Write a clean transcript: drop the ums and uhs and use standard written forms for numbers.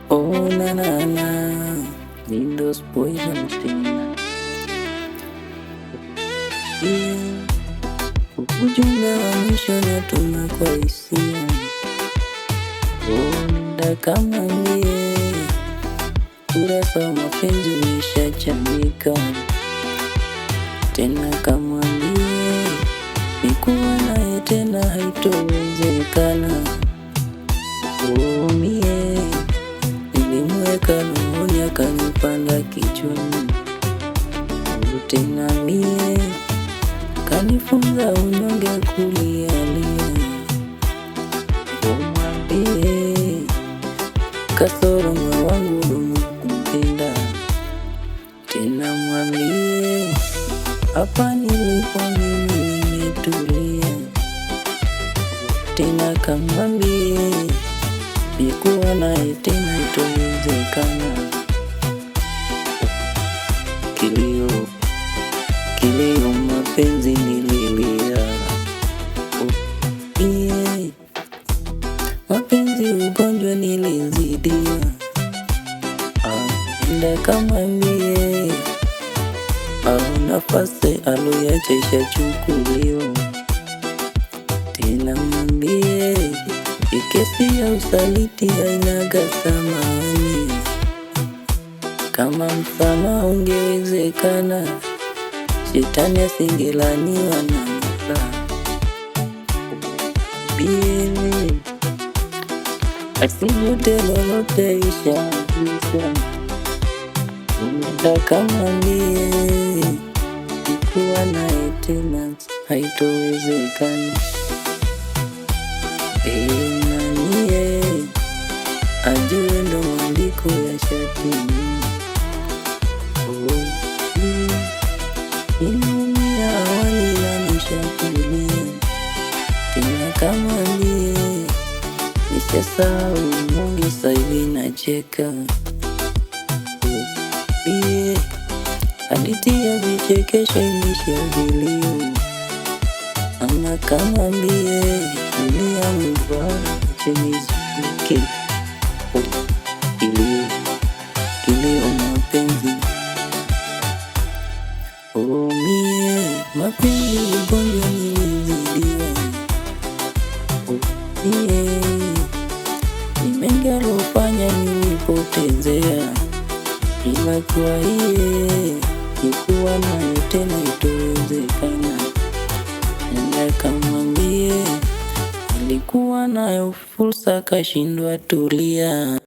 Oh na na na, Windows poison tena. Ujumbe wa mwisho natuma kwa hisia. Oh nenda kamwambie, kurasa wa mapenzi umeshachanika. Tena kamwambie, nikuwa naye tena haitowezekana. Oh mie nilimweka rohoni akanipanda kichwani. Tena mie kanifunza unyonge kulialia. Umwambie kasoro moyo wangu dumu kumpenda. Tena mwambie hapa nilipo mimi nimetulia. Tena kamwambie nikuwa naye tena haitowezekana. Kilio mapenzi nililia. Mapenzi ugonjwa nilizidia. Nenda kamwambie nafasi aloyacha ishachukuliwa. Tena mwambie kesi ya usaliti hainaga thamani. Kama msamaha ungewezekana, shetani asingelaniwa na Mola. Asivute lolote ishaisha. Nenda kamwambie kuwa naye tena haitowezekana. Nanie ajue ndo maandiko ya shatimia. Ilumia awali la nishakulia. Tena kamwambie nishasahau Mungu sasa hivi nacheka. Hadithi ya vichekesho imeshavilio. Ama kamwambie dunia mbaya chenizunguke. Kilio mapenzi. Oh mie mapenzi ugonjwa nilizidiwa. Mie ni mengi alofanya nilipotezea. Ila kwa nikuwa naye tena haitowezekana. Nenda kamwambie alikuwa nayo fursa kashindwa tulia.